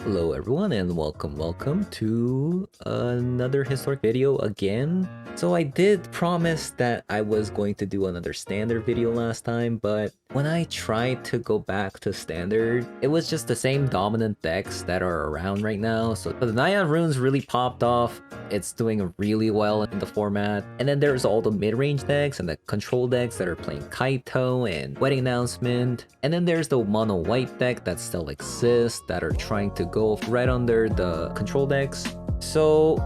Hello everyone and welcome to another historic video again. So I did promise that I was going to do another standard video last time, but when I tried to go back to standard, it was just the same dominant decks that are around right now. So the Naya runes really popped off. It's doing really well in the format. And then there's all the mid-range decks and the control decks that are playing Kaito and Wedding Announcement. And then there's the mono white deck that still exists that are trying to go right under the control decks. So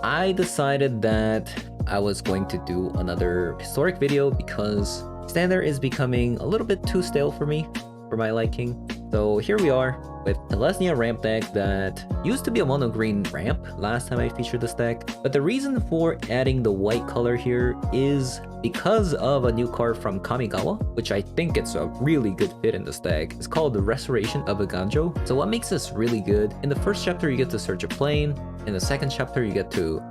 I decided that I was going to do another historic video because standard is becoming a little bit too stale for me, for my liking. So here we are with Selesnya ramp deck that used to be a mono green ramp last time I featured this deck. But the reason for adding the white color here is because of a new card from Kamigawa, which I think it's a really good fit in this deck. It's called the Restoration of a Ganjo. So what makes this really good? In the first chapter, you get to search a plane. In the second chapter, you get to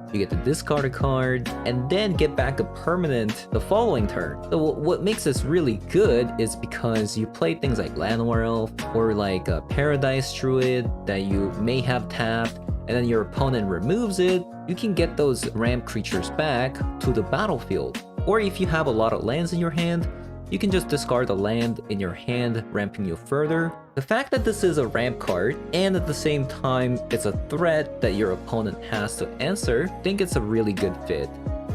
discard a card and then get back a permanent the following turn. So what makes this really good is because you play things like Llanowar Elf or like a Paradise Druid that you may have tapped, and then your opponent removes it, you can get those ramp creatures back to the battlefield. Or if you have a lot of lands in your hand, you can just discard the land in your hand, ramping you further. The fact that this is a ramp card, and at the same time, it's a threat that your opponent has to answer, I think it's a really good fit.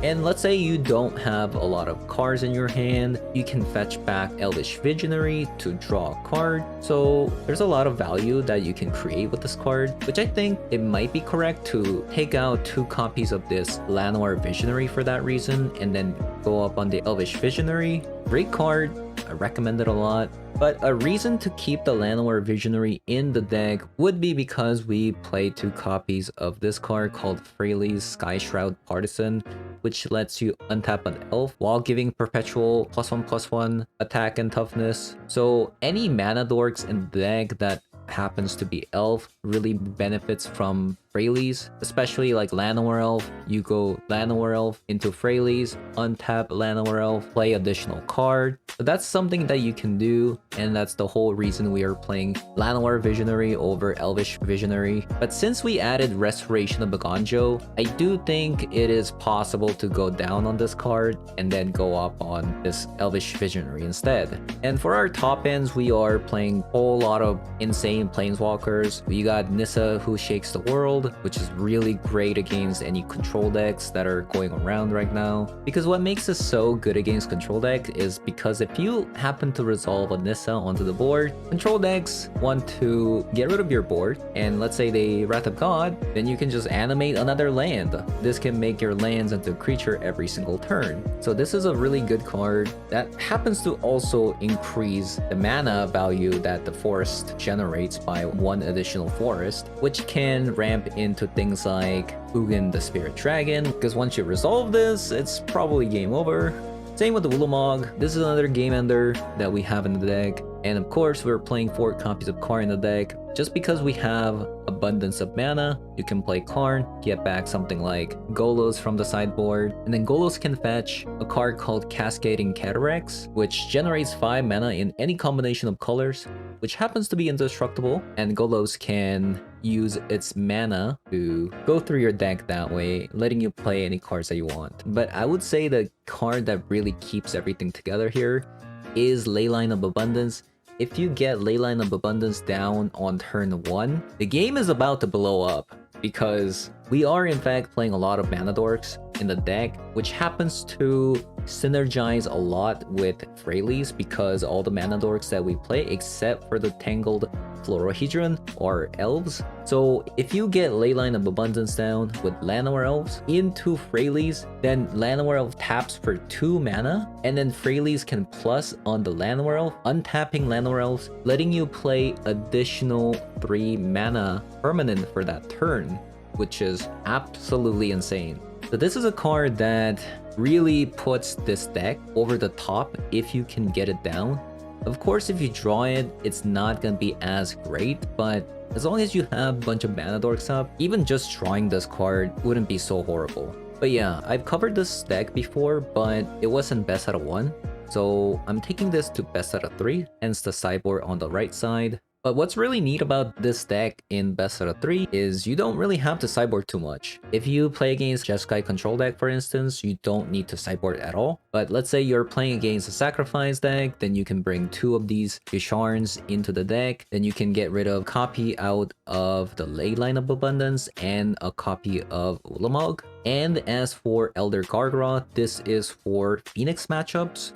And let's say you don't have a lot of cards in your hand, you can fetch back Elvish Visionary to draw a card. So there's a lot of value that you can create with this card, which I think it might be correct to take out 2 copies of this Llanowar Visionary for that reason, and then go up on the Elvish Visionary. Great card, I recommend it a lot. But a reason to keep the Llanowar Visionary in the deck would be because we play 2 copies of this card called Freylei's Skyshroud Partisan, which lets you untap an elf while giving perpetual +1/+1 attack and toughness. So any mana dorks in the deck that happens to be elf really benefits from Freylei's, especially like Llanowar Elf. You go Llanowar Elf into Freylei's, untap Llanowar Elf, play additional card. So that's something that you can do, and that's the whole reason we are playing Llanowar Visionary over Elvish Visionary. But since we added Restoration of Baganjo, I do think it is possible to go down on this card and then go up on this Elvish Visionary instead. And for our top ends, we are playing a whole lot of insane planeswalkers. We got Nissa who shakes the world, which is really great against any control decks that are going around right now. Because what makes this so good against control deck is because if you happen to resolve a Nissa onto the board, control decks want to get rid of your board, and let's say they Wrath of God, then you can just animate another land. This can make your lands into a creature every single turn. So this is a really good card that happens to also increase the mana value that the forest generates by 1 additional forest, which can ramp into things like Ugin the Spirit Dragon, because once you resolve this, it's probably game over. Same with the Ulamog. This is another game ender that we have in the deck. And of course, we're playing 4 copies of Karn in the deck. Just because we have abundance of mana, you can play Karn, get back something like Golos from the sideboard, and then Golos can fetch a card called Cascading Cataracts, which generates 5 mana in any combination of colors, which happens to be indestructible, and Golos can use its mana to go through your deck that way, letting you play any cards that you want. But I would say the card that really keeps everything together here is Leyline of Abundance. If you get Leyline of Abundance down on turn 1, the game is about to blow up, because we are in fact playing a lot of mana dorks in the deck, which happens to synergize a lot with Freylei's because all the mana dorks that we play, except for the Tangled Florohedron, are elves. So if you get Leyline of Abundance down with Llanowar Elves into Freylei's, then Llanowar Elf taps for 2 mana, and then Freylei's can plus on the Llanowar Elf, untapping Llanowar Elves, letting you play additional 3 mana permanent for that turn, which is absolutely insane. So this is a card that really puts this deck over the top if you can get it down. Of course, if you draw it, it's not gonna be as great, but as long as you have a bunch of mana dorks up, even just drawing this card wouldn't be so horrible. But yeah, I've covered this deck before, but it wasn't best out of 1. So I'm taking this to best out of 3, hence the sideboard on the right side. But what's really neat about this deck in best out of 3 is you don't really have to sideboard too much. If you play against Jeskai control deck, for instance, you don't need to sideboard at all. But let's say you're playing against a sacrifice deck, then you can bring 2 of these Bisharns into the deck. Then you can get rid of a copy out of the Leyline of Abundance and a copy of Ulamog. And as for Elder Gargaroth, this is for Phoenix matchups.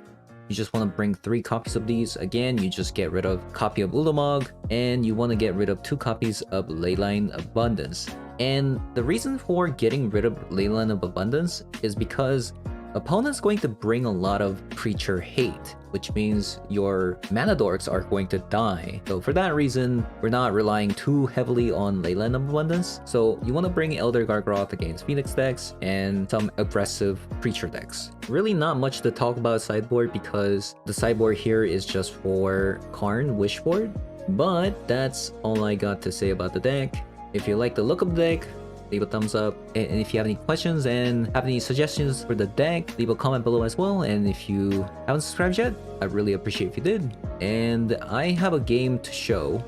You just want to bring 3 copies of these. Again, you just get rid of copy of Ulamog, and you want to get rid of 2 copies of Leyline Abundance. And the reason for getting rid of Leyline of Abundance is because opponent's going to bring a lot of creature hate, which means your mana dorks are going to die. So for that reason, we're not relying too heavily on Leyline of Abundance. So you want to bring Elder Gargaroth against Phoenix decks and some aggressive creature decks. Really not much to talk about sideboard because the sideboard here is just for Karn Wishboard. But that's all I got to say about the deck. If you like the look of the deck, leave a thumbs up, and if you have any questions and have any suggestions for the deck, leave a comment below as well. And if you haven't subscribed yet, I'd really appreciate if you did. And I have a game to show.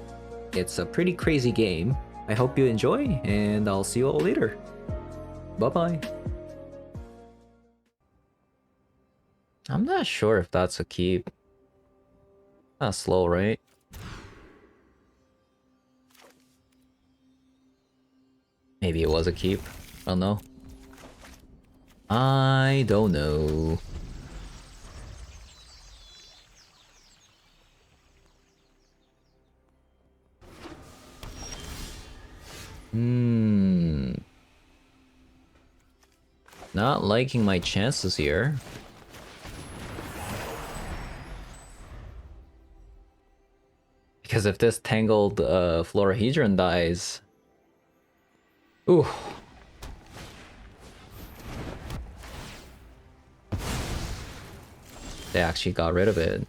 It's a pretty crazy game. I hope you enjoy, and I'll see you all later. Bye-bye. I'm not sure if that's a keep. Not slow, right? Maybe it was a keep. I don't know. I don't know. Not liking my chances here. Because if this tangled Florahedron dies... Ooh. They actually got rid of it.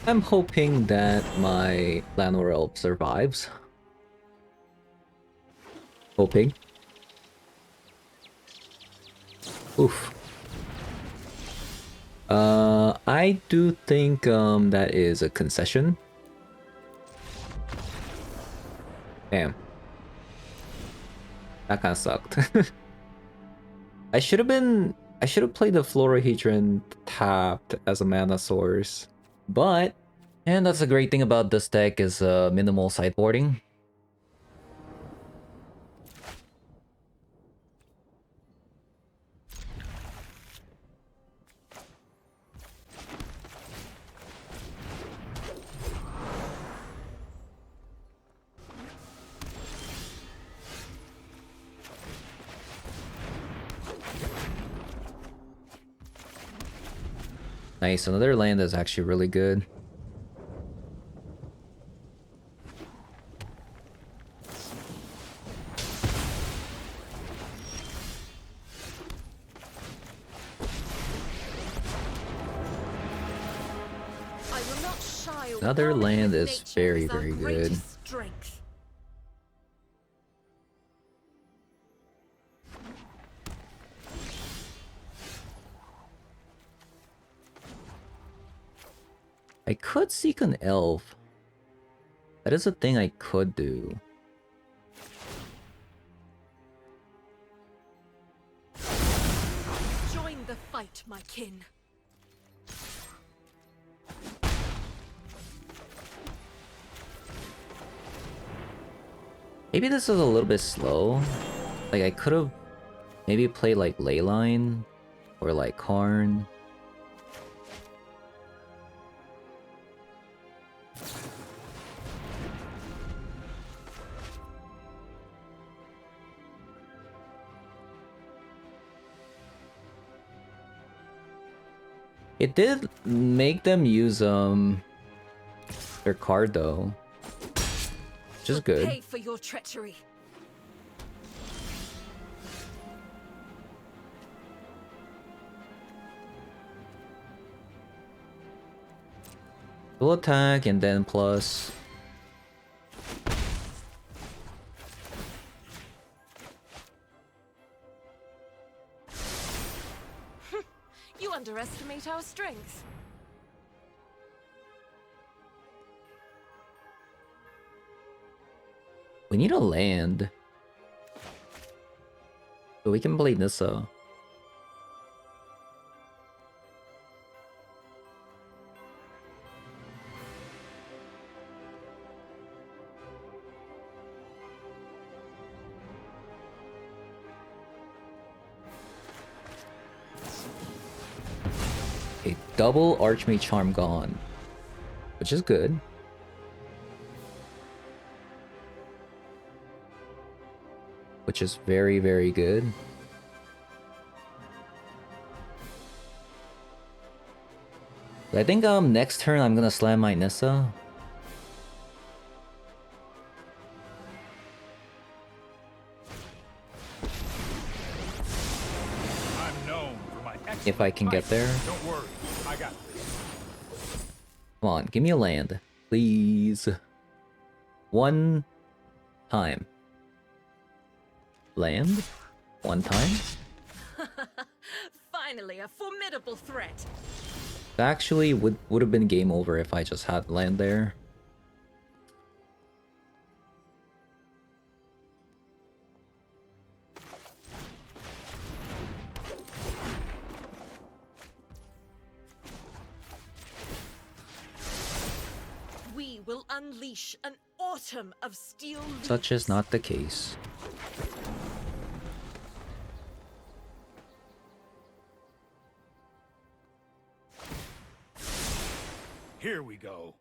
I'm hoping that my Llanowar Elf survives. Hoping. Oof. I do think that is a concession. Damn. That kinda sucked. I should have played the Florahedron tapped as a mana source. But, and that's the great thing about this deck is minimal sideboarding. Nice, another land is actually really good. Another land is very, very good. I could seek an elf. That is a thing I could do. Join the fight, my kin. Maybe this is a little bit slow. Like I could have maybe played like Leyline or like Karn. It did make them use their card though, which is good. Pay for your treachery. Dual attack and then plus. You underestimate our strength. We need a land. So we can play Nissa. A double Archmage Charm gone, which is good. Which is very, very good. I think next turn I'm gonna slam my Nissa. I'm known for my If I can get there. Don't worry, I got this. Come on, give me a land, please. One time. Land? One time? Finally, a formidable threat. Actually, would have been game over if I just had land there. We will unleash an autumn of steel leaves. Such is not the case. Here we go.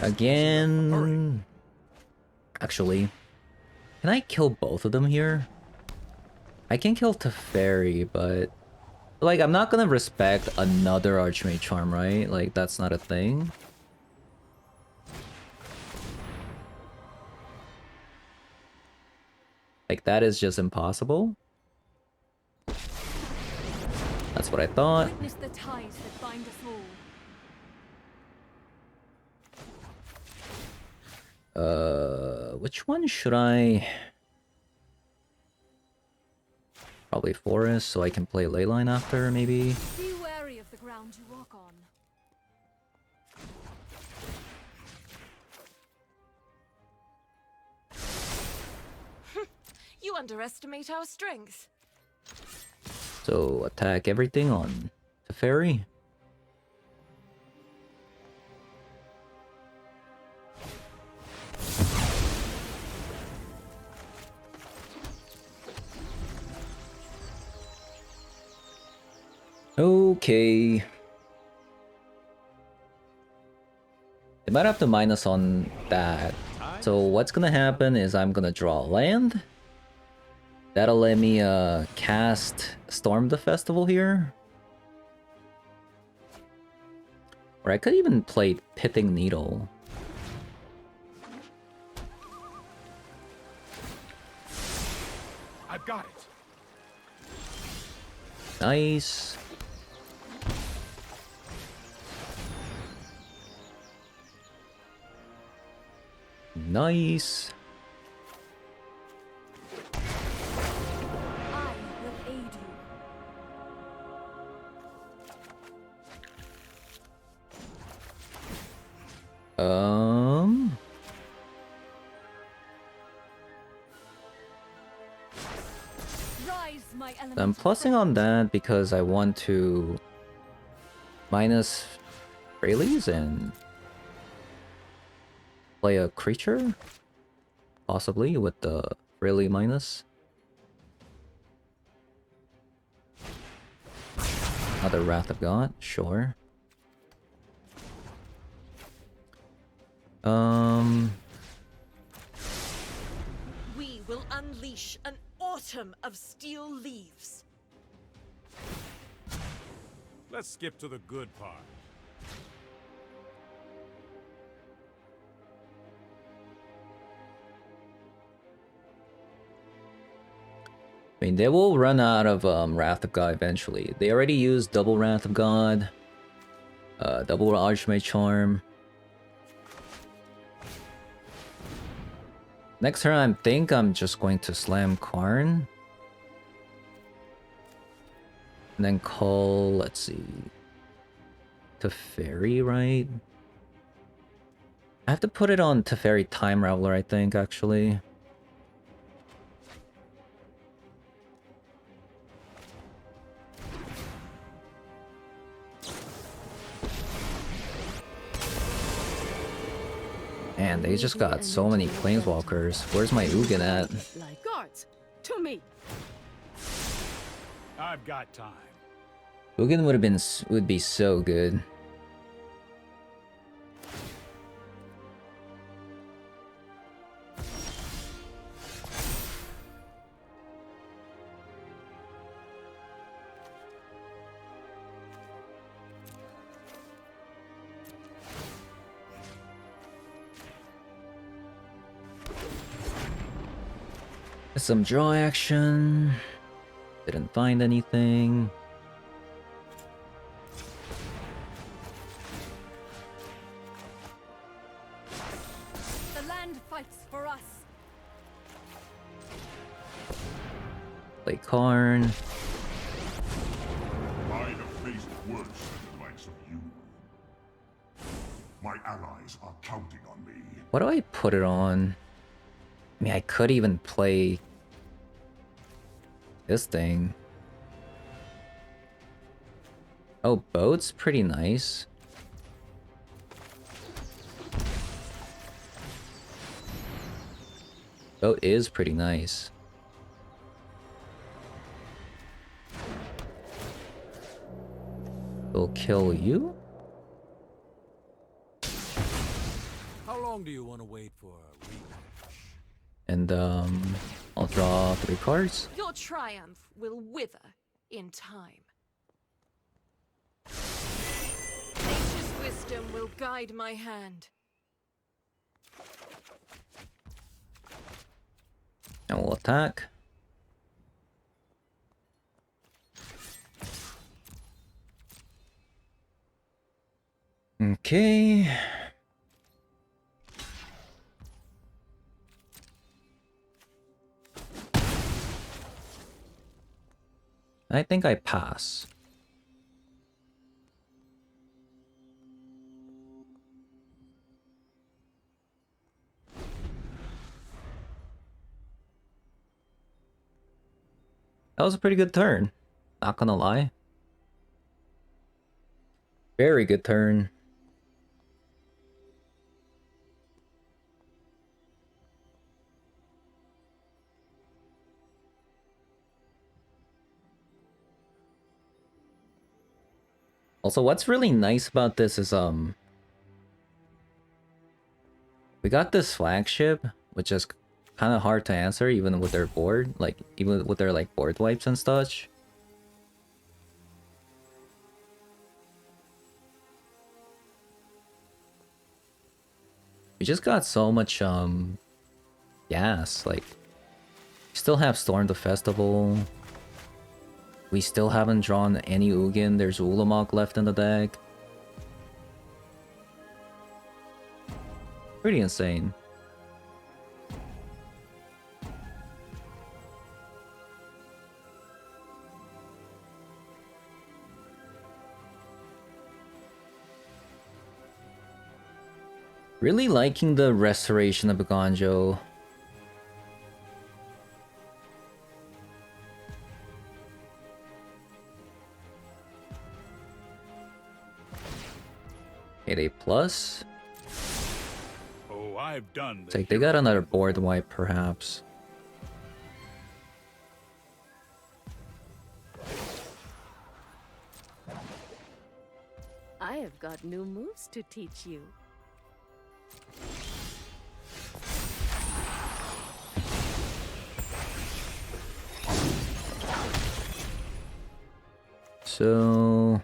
Again. Actually, can I kill both of them here? I can kill Teferi, but like I'm not gonna respect another Archmage Charm, right? Like that's not a thing. Like that is just impossible. That's what I thought. Witness the ties that bind us all. Which one should I? Probably Forest, so I can play Leyline after, maybe. Be wary of the ground you walk on. You underestimate our strength. So attack everything on Teferi. Okay. They might have to minus on that. So what's gonna happen is I'm gonna draw land. That'll let me cast Storm the Festival here. Or I could even play Pithing Needle. I've got it. Nice. Nice. I will aid you. Rise, my I'm plussing on that because I want to minus Freyleys and play a creature, possibly with the Freyley minus. Another Wrath of God, sure. We will unleash an autumn of steel leaves. Let's skip to the good part. I mean, they will run out of Wrath of God eventually. They already used double Wrath of God, double Archmage Charm. Next turn, I think I'm just going to slam Karn. And then call, let's see, Teferi, right? I have to put it on Teferi Time Raveler, I think, actually. Man, they just got so many planeswalkers. Where's my Ugin at? Like guards, to me. I've got time. Ugin would be so good. Some draw action. Didn't find anything. The land fights for us. Play Karn. I have faced worse than the likes of you. My allies are counting on me. What do I put it on? I mean, I could even play this thing. Oh, Boat's pretty nice. Boat is pretty nice. Will kill you? How long do you want to wait for a rematch? And I'll draw 3 cards. Your triumph will wither in time. Nature's wisdom will guide my hand. And we'll attack. Okay. I think I pass. That was a pretty good turn. Not gonna lie. Very good turn. Also, what's really nice about this is we got this flagship, which is kind of hard to answer even with their board, like even with their like board wipes and such. We just got so much gas, like we still have Storm the Festival. We still haven't drawn any Ugin. There's Ulamog left in the deck. Pretty insane. Really liking the restoration of Gonjo. A plus. Oh, I've done It's the like they got another board wipe, perhaps. I have got new moves to teach you. So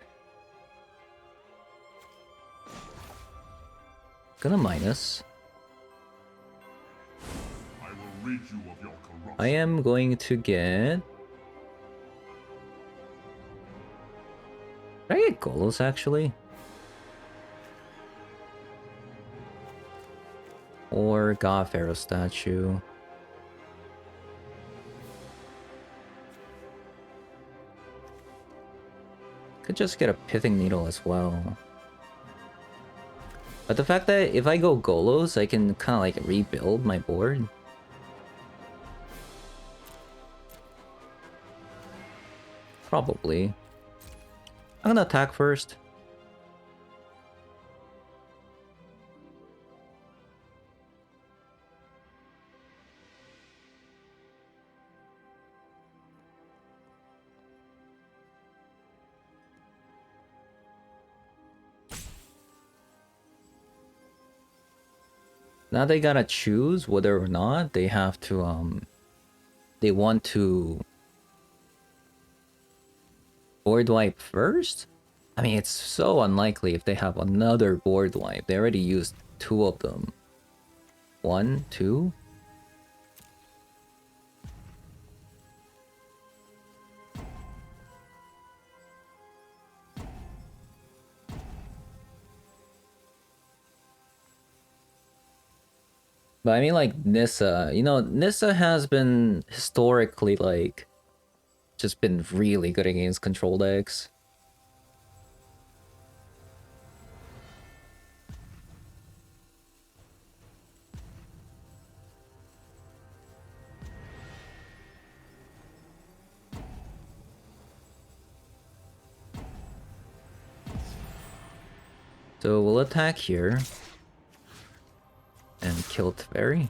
gonna minus. I will rid you of your corruption. I am going to get. Did I get Golos actually? Or God Pharaoh statue? could just get a Pithing Needle as well. But the fact that if I go Golos, I can kind of like rebuild my board. Probably. I'm gonna attack first. Now they gotta choose whether or not they have to, they want to board wipe first? I mean, it's so unlikely if they have another board wipe. They already used 2 of them. 1, 2? But I mean, like, Nissa, you know, Nissa has been historically, like, just been really good against control decks. So we'll attack here. And kill Teferi.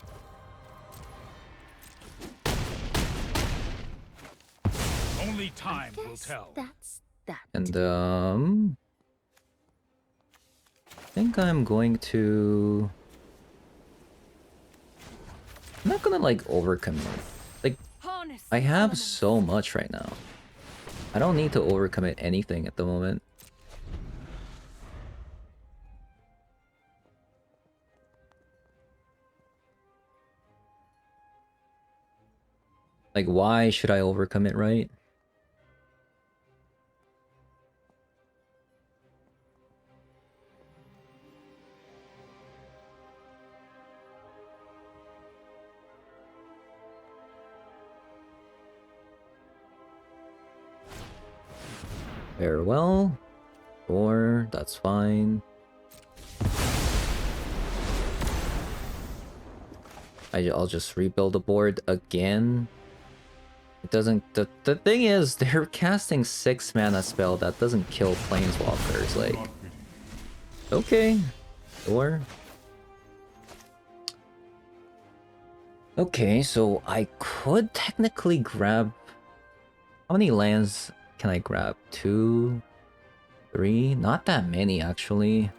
Only time will tell. That's that. And I think I'm going to... I'm not gonna like overcommit. Like, Harness I the have elements. so much right now. I don't need to overcommit anything at the moment. Like, why should I overcommit, right? Farewell. Sure, that's fine. I'll just rebuild the board again. It doesn't... The thing is, they're casting 6 mana spell that doesn't kill planeswalkers, like... Okay. Sure. Okay, so I could technically grab... How many lands can I grab? 2? 3? Not that many, actually.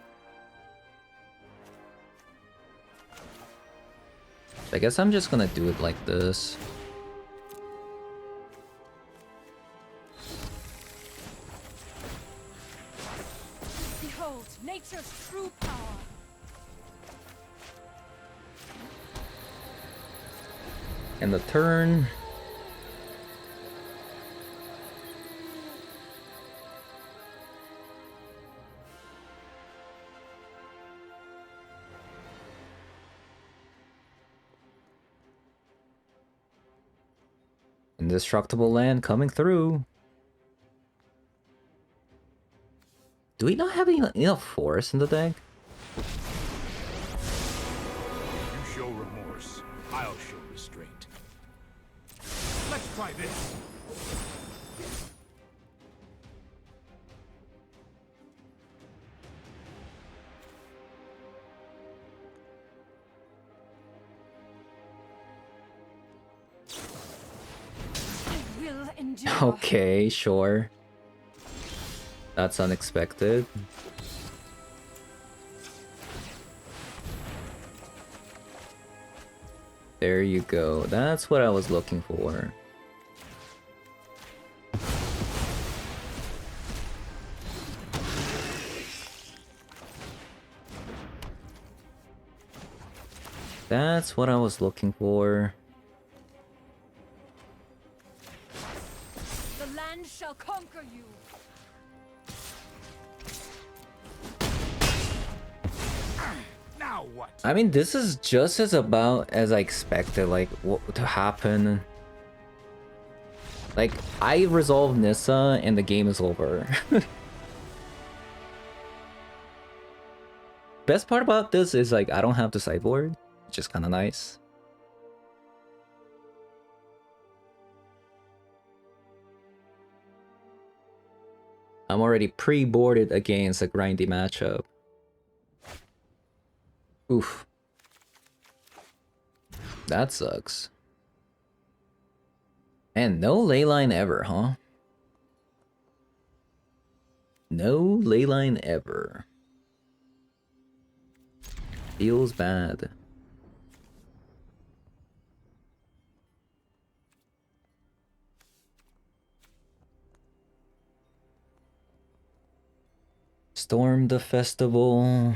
I guess I'm just gonna do it like this. Behold nature's true power. And the turn. Indestructible land coming through. Do we not have enough forest in the deck? You show remorse. I'll show restraint. Let's try this. I will endure. Okay, sure. That's unexpected. There you go. That's what I was looking for. That's what I was looking for. The land shall conquer you. Now what? I mean, this is just as about as I expected, like, what to happen. Like, I resolve Nissa and the game is over. Best part about this is like I don't have to sideboard, which is kind of nice. I'm already pre-boarded against a grindy matchup. Oof. That sucks. And no Leyline ever, huh? No Leyline ever. Feels bad. Storm the festival.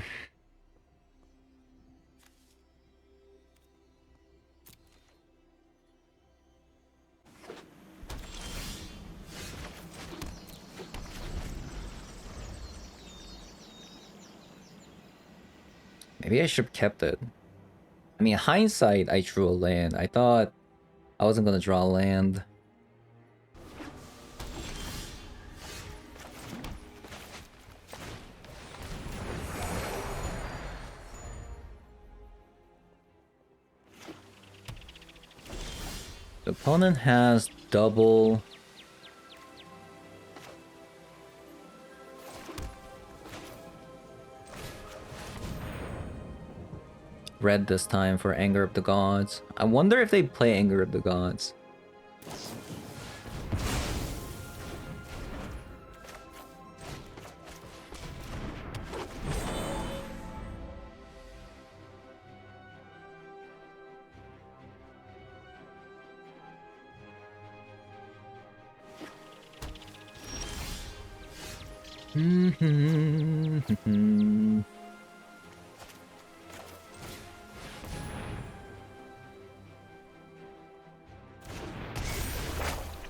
Maybe I should have kept it. I mean, hindsight, I drew a land. I thought I wasn't gonna draw a land. The opponent has double. Red this time for Anger of the Gods. I wonder if they play Anger of the Gods.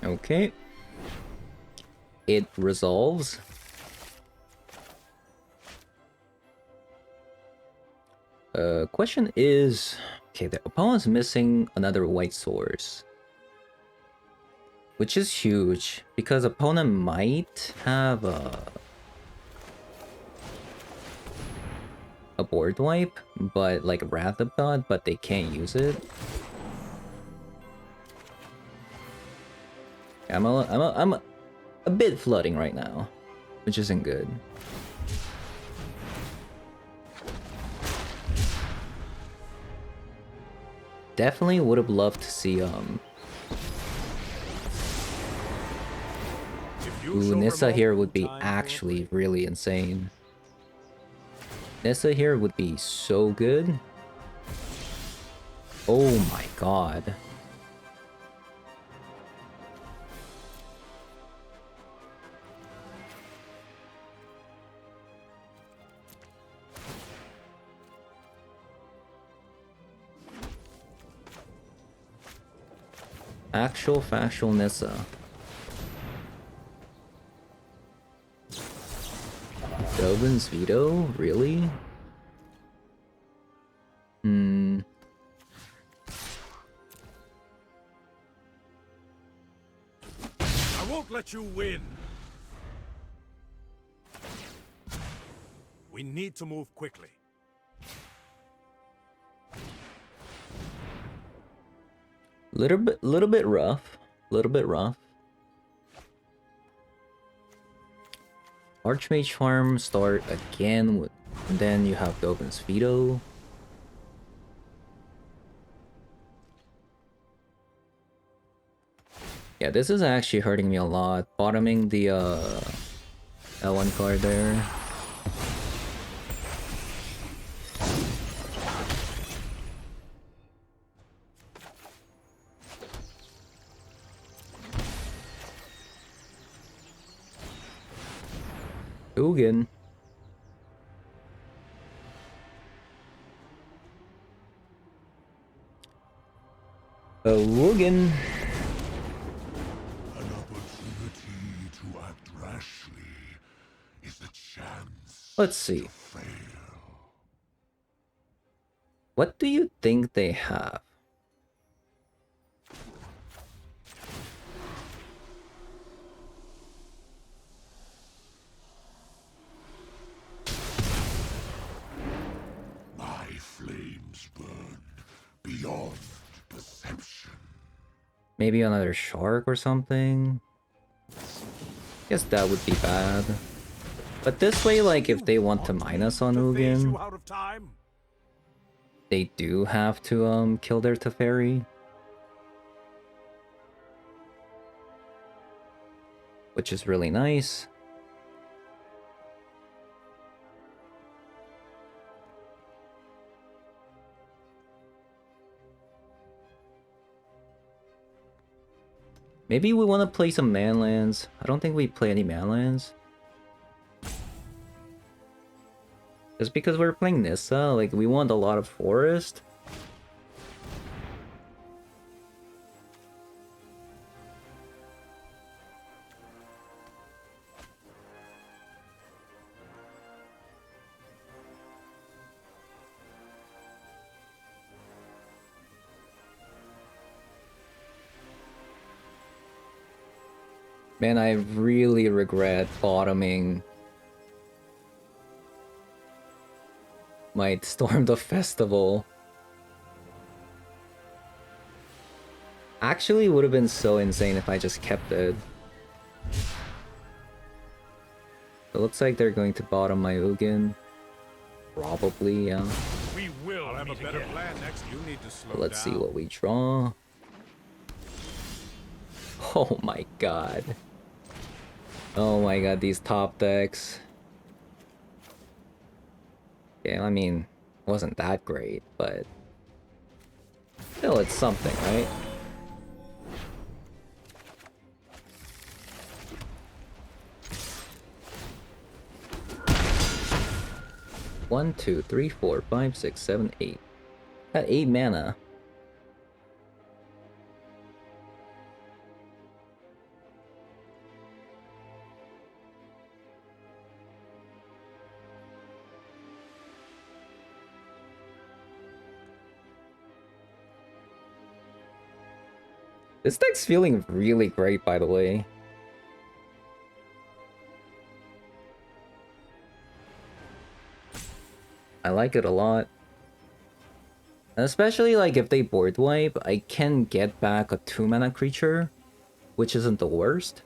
Okay. It resolves. Question is, okay, the opponent's missing another white source, which is huge because opponent might have a board wipe, but like Wrath of God, but they can't use it. I'm a bit flooding right now, which isn't good. Definitely would have loved to see Nissa here would be actually really insane. Nissa here would be so good. Oh my god. Actual factual Nissa. Dovin's veto? Really? I won't let you win. We need to move quickly. Little bit rough. Little bit rough. Archmage farm start again with, and then you have Dovin's veto. Yeah, this is actually hurting me a lot. Bottoming the L1 card there. Ugin. Ugin. An opportunity to act rashly is a chance. Let's see. To fail. What do you think they have? Maybe another shark or something. Guess that would be bad. But this way, like, if they want to mine us on Ugin, Out of time? they do have to kill their Teferi. Which is really nice. Maybe we want to play some manlands. I don't think we play any manlands. Just because we're playing Nissa, like, we want a lot of forest. Man, I really regret bottoming my Storm the Festival. Actually, would have been so insane if I just kept it. It looks like they're going to bottom my Ugin. Probably, yeah. We will have a better plan next. You need to slow Let's see down. what we draw. Oh my god. Oh my god, these top decks. Yeah, I mean, it wasn't that great, but still, it's something, right? One, two, three, four, five, six, seven, eight. Got 8 mana. This deck's feeling really great, by the way. I like it a lot. And especially, like, if they board wipe, I can get back a 2-mana creature, which isn't the worst.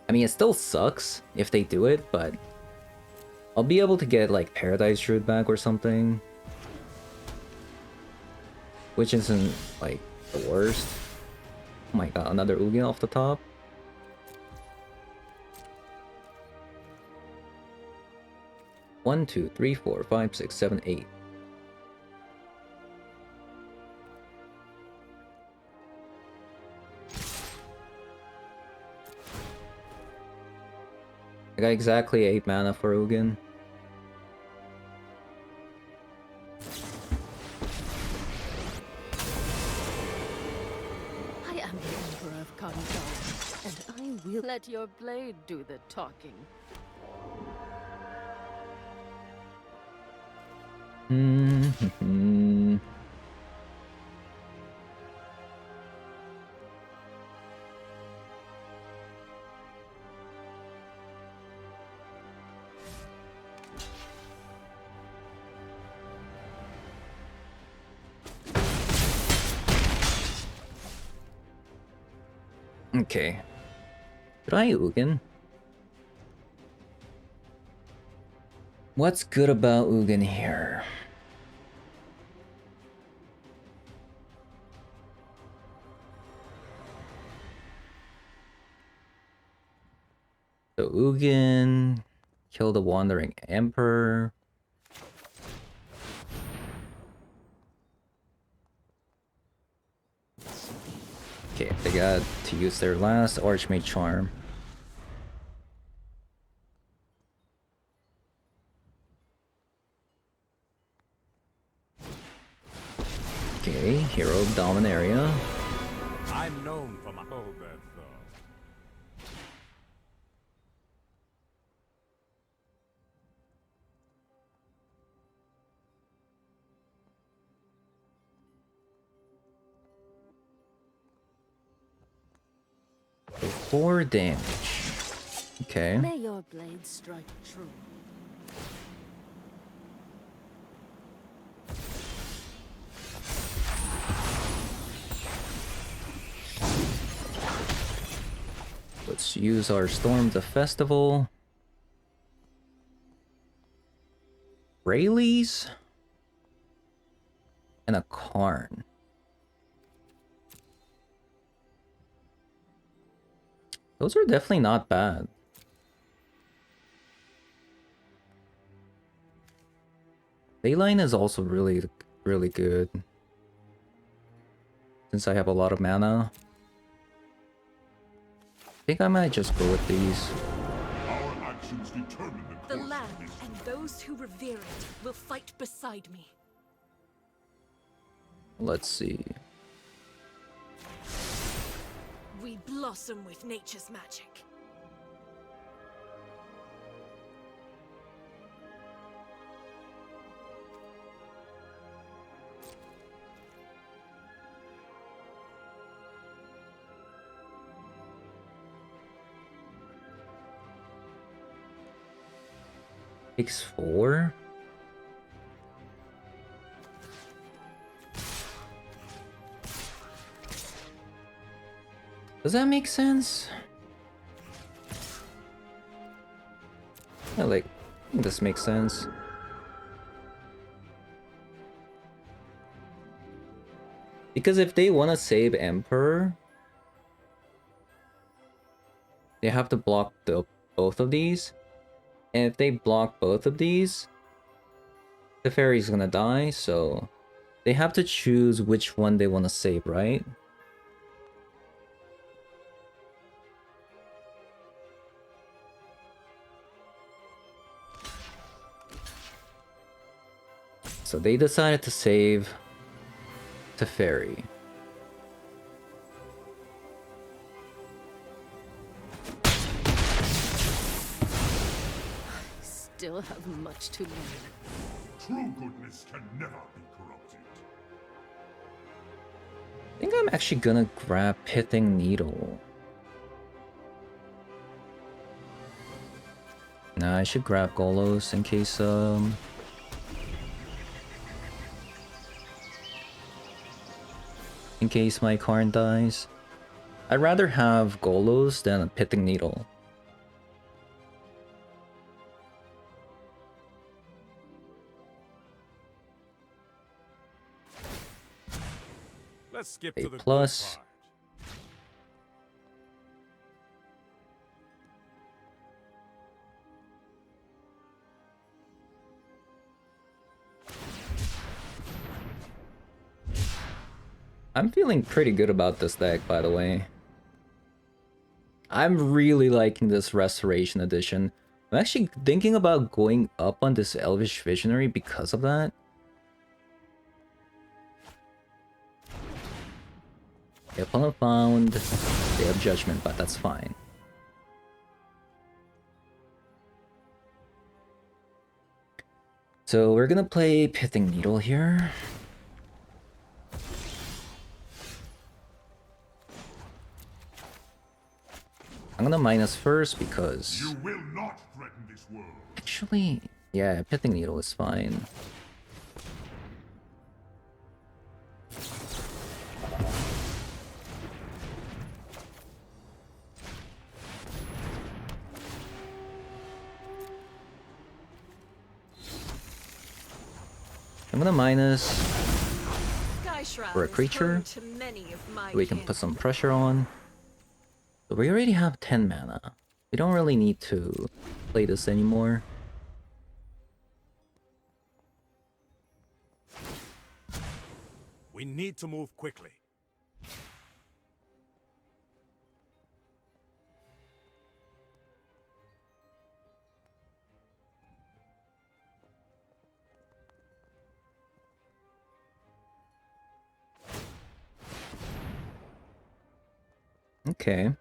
I mean, it still sucks if they do it, but I'll be able to get, like, Paradise Druid back or something. Which isn't, like, the worst. Oh my god, another Ugin off the top. One, two, three, four, five, six, seven, eight. I got exactly 8 mana for Ugin. I am the Emperor of Kandar, and I will let your blade do the talking. Okay. Should I Ugin? What's good about Ugin here? So Ugin, kill the Wandering Emperor. Okay, they got to use their last Archmage Charm. Okay, Hero of Dominaria. I'm known for my hold that thought. So 4 damage. Okay. May your blade strike true. let's use our Storm the Festival. Rayleigh's and a Karn. Those are definitely not bad. Leyline is also really, really good. Since I have a lot of mana. I think I might just go with these. Our actions determine the The course land of this and those who revere it will fight beside me. Let's see. We blossom with nature's magic. Takes 4. Does that make sense? Yeah, like, I think this makes sense. Because if they want to save Emperor, they have to block both of these. And if they block both of these, the fairy's gonna die, so they have to choose which one they want to save, right? So they decided to save Teferi. Still have much to learn. true goodness can never be corrupted. I think I'm actually gonna grab Pithing Needle. Nah, I should grab Golos in case my Karn dies. I'd rather have Golos than a Pithing Needle. Let's skip A to the plus. good part. I'm feeling pretty good about this deck, by the way. I'm really liking this Restoration Edition. I'm actually thinking about going up on this Elvish Visionary because of that. The opponent found Day of Judgment, but that's fine. So we're gonna play Pithing Needle here. I'm gonna minus first because... You will not threaten this world. Actually, yeah, Pithing Needle is fine. I'm gonna minus Sky Shroud for a is creature. home to many of my We can kin. put some pressure on. So we already have 10 mana. We don't really need to play this anymore. We need to move quickly. Okay.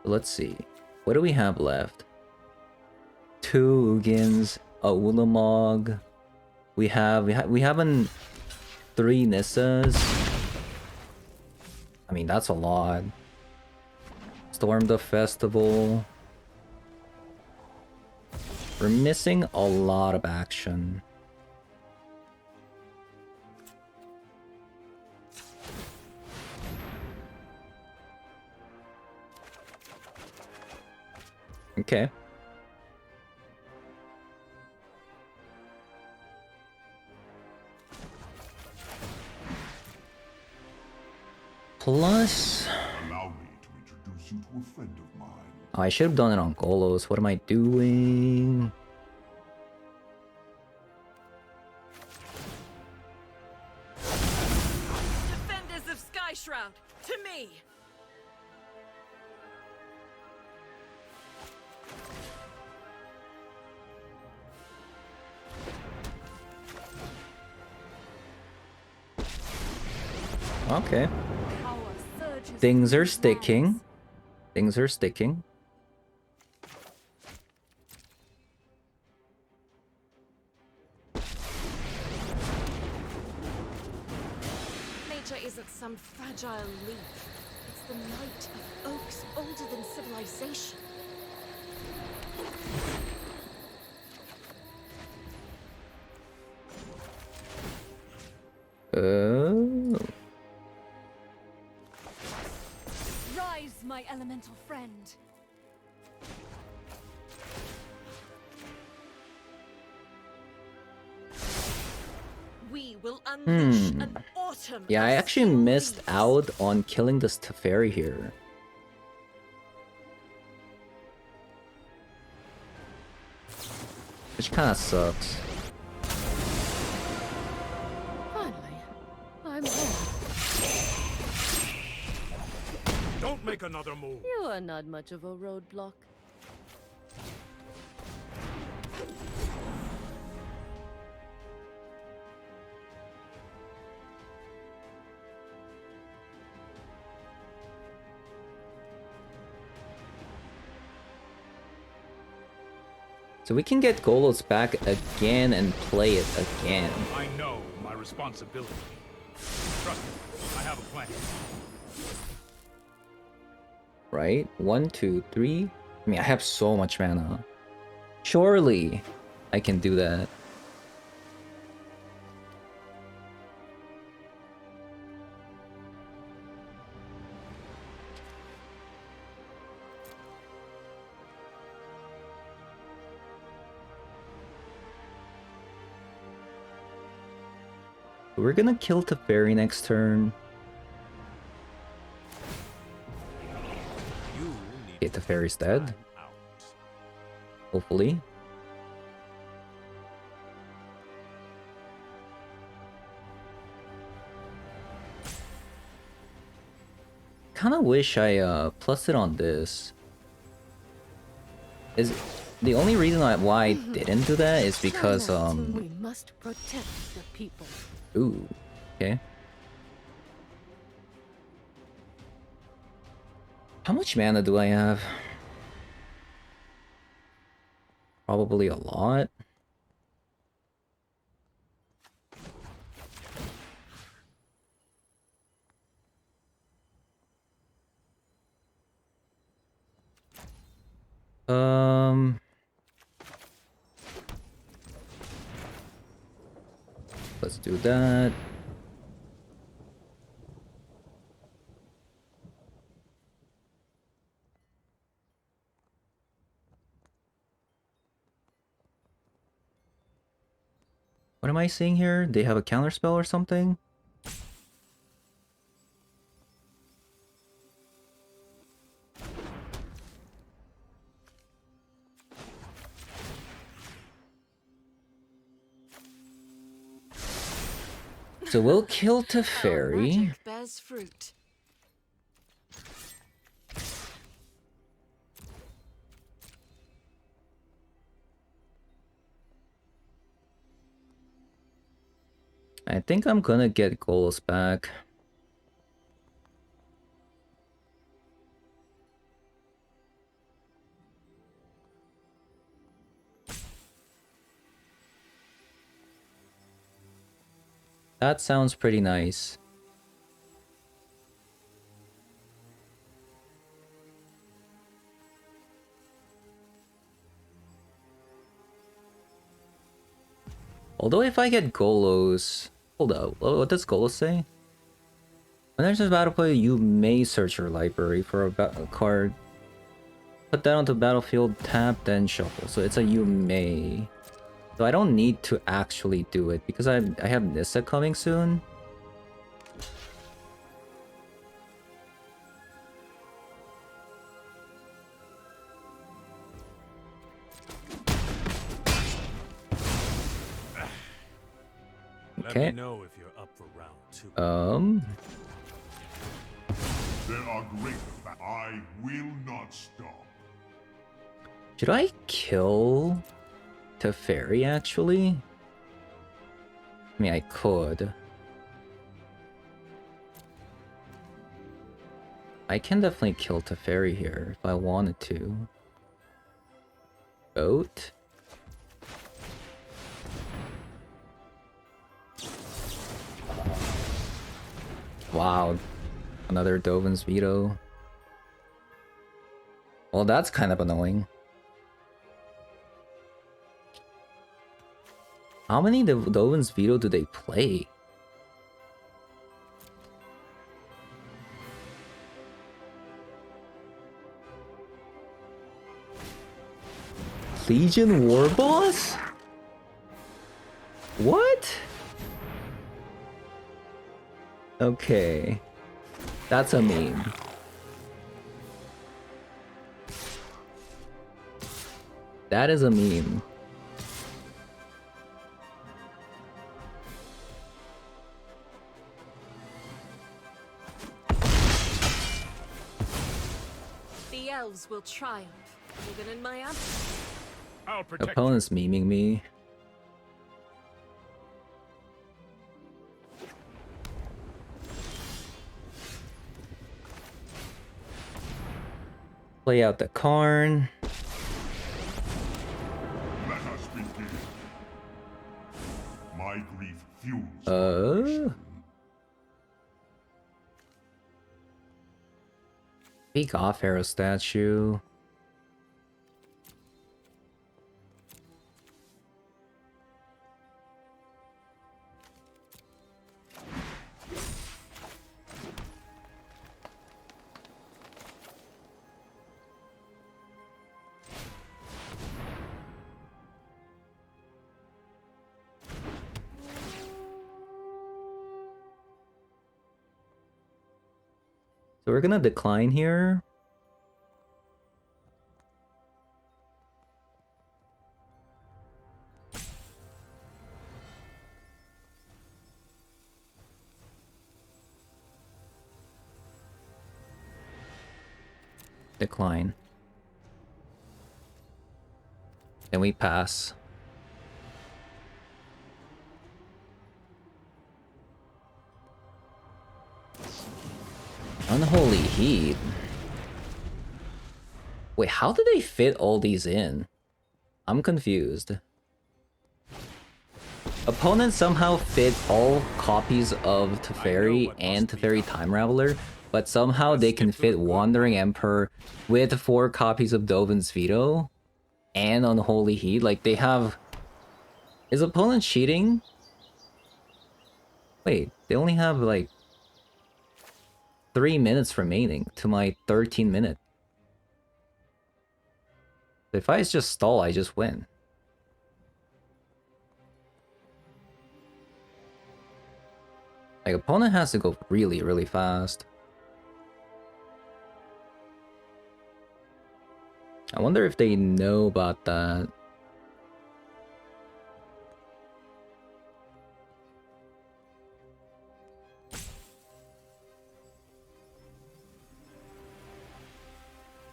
Let's see. What do we have left? 2 Ugins, a Ulamog. We haven't 3 Nissas. I mean, that's a lot. Storm the Festival. We're missing a lot of action. Okay. Plus... Allow me to introduce you to a friend of mine. Oh, I should have done it on Golos. What am I doing? Defenders of Sky Shroud, to me! Okay. Power surges Things are through sticking. walls. Things are sticking. Nature isn't some fragile leaf. It's the might of oaks older than civilization. Oh. Rise, my elemental friend. We will unleash Hmm. an autumn Yeah, of I actually steel missed leaves. out on killing this Teferi here. Which kind of sucks. Finally, I'm home. Don't make another move. You are not much of a roadblock. So we can get Golos back again and play it again. I know my responsibility. Trust me, I have a plan. Right? 1, 2, 3. I mean, I have so much mana. Surely I can do that. We're gonna kill Teferi next turn. You need Okay, Teferi's dead. time out. Hopefully. Kinda wish I plus it on this. Is the only reason why I didn't do that is because We must protect the people. ooh, okay. How much mana do I have? Probably a lot. Let's do that. What am I seeing here? They have a counterspell or something? So we'll kill Our Teferi. magic bears fruit. I think I'm gonna get Golos back. That sounds pretty nice. Although if I get Golos... Hold up, what does Golos say? When there's a battle play, you may search your library for a card. Put that onto the battlefield, tap, then shuffle. So it's a you may. So I don't need to actually do it because I have Nissa coming soon. Let me know if you're up for round 2. There are great, but I will not stop. Should I kill Teferi actually? I mean, I could. I can definitely kill Teferi here if I wanted to. Boat? Wow. Another Dovin's Veto. Well, that's kind of annoying. How many Dovin's Veto do they play? Legion War Boss? What? Okay. That's a meme. That is a meme. The elves will triumph, even in my absence. I'll protect you. Opponent's memeing me. Play out the Karn. Let us begin. My grief fuels. Speak off Arrow statue. So we're gonna decline here. Decline. Then we pass. Unholy Heat. Wait, how did they fit all these in? I'm confused. Opponents somehow fit all copies of Teferi and Teferi Time Raveler, but somehow they can fit Wandering Emperor with 4 copies of Dovin's Veto and Unholy Heat. Like, they have... Is opponent cheating? Wait, they only have, like, 3 minutes remaining to my 13 minute. If I just stall, I just win. Like, opponent has to go really, really fast. I wonder if they know about that.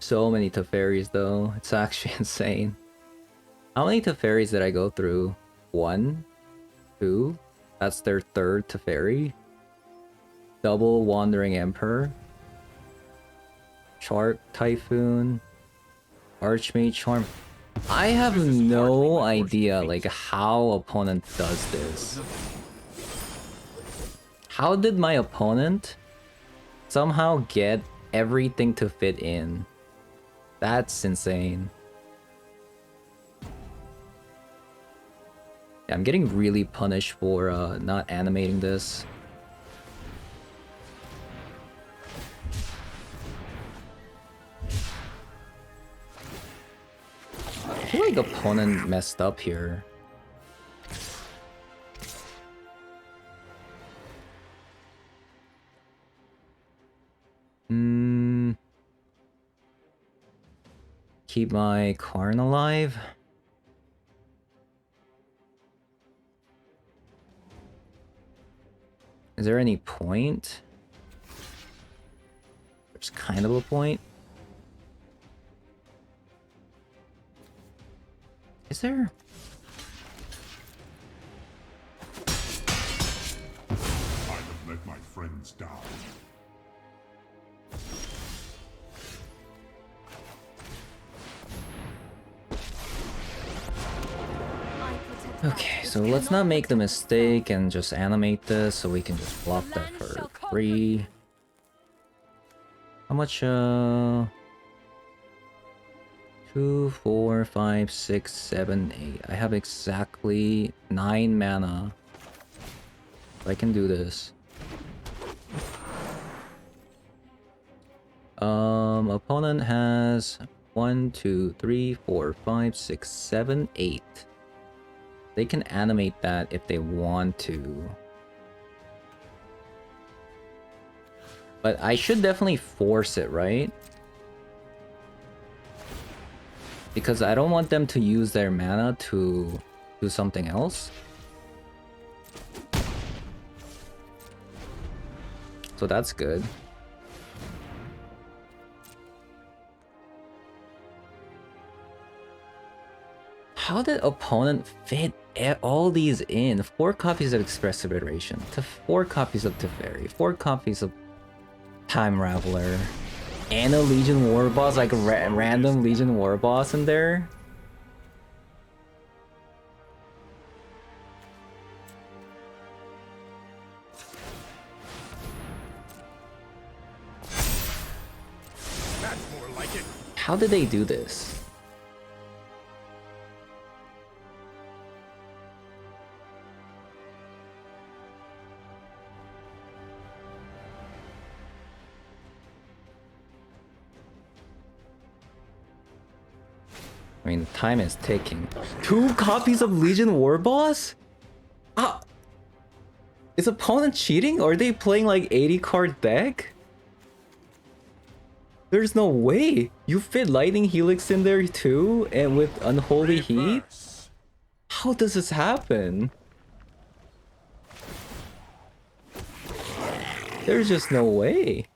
So many Teferis though, it's actually insane. How many Teferis did I go through? 1? 2? That's their 3rd Teferi. Double Wandering Emperor. Shark Typhoon. Archmage Charm. I have no idea like how opponent does this. How did my opponent somehow get everything to fit in? That's insane. Yeah, I'm getting really punished for not animating this. I feel like opponent messed up here. Keep my Karn alive. Is there any point? There's kind of a point. Is there? I have let my friends down. Okay, so let's not make the mistake and just animate this so we can just block that for free. How much, 2, 4, 5, 6, 7, 8. I have exactly 9 mana. I can do this. Opponent has 1, 2, 3, 4, 5, 6, 7, 8. They can animate that if they want to. But I should definitely force it, right? Because I don't want them to use their mana to do something else. So that's good. How did opponent fit all these in? 4 copies of Expressive Iteration, to 4 copies of Teferi, 4 copies of Time Raveler, and a Legion War Boss, like a random Legion War Boss in there? That's more like it. How did they do this? I mean, time is ticking. 2 copies of Legion War Boss? Ah! Is opponent cheating? Or are they playing like 80 card deck? There's no way! You fit Lightning Helix in there too? And with Unholy Heat? How does this happen? There's just no way.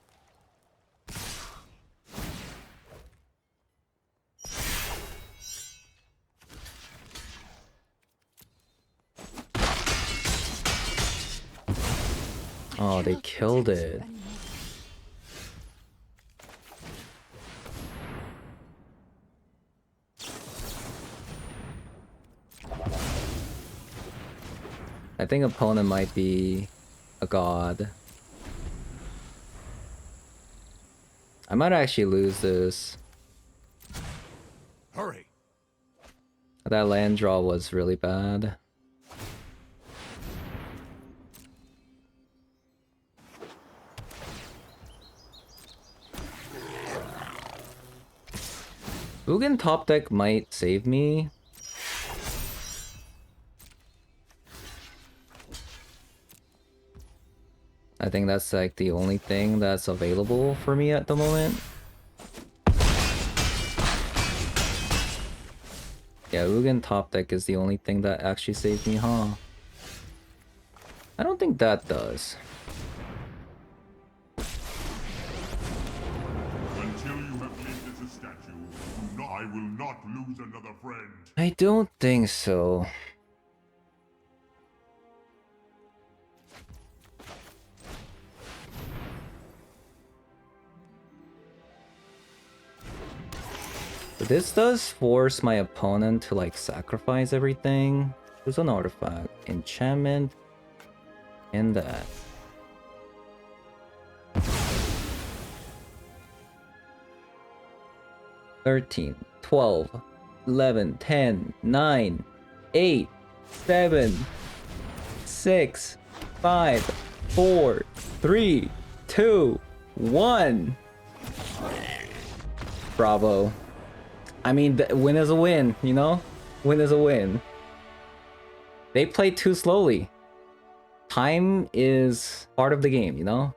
Oh, they killed it. I think opponent might be a god. I might actually lose this. Hurry. That land draw was really bad. Ugin top deck might save me. I think that's like the only thing that's available for me at the moment. Yeah, Ugin top deck is the only thing that actually saved me, huh? I don't think that does. Until you have lived as a statue, I will not lose another friend. I don't think so. But this does force my opponent to like sacrifice everything. There's an artifact, enchantment, and that. $13, $12, $11, $10, $9, $8, 7, 6, 5, 4, 3, 2, 1. Bravo. I mean, win is a win, you know? Win is a win. They play too slowly. Time is part of the game, you know?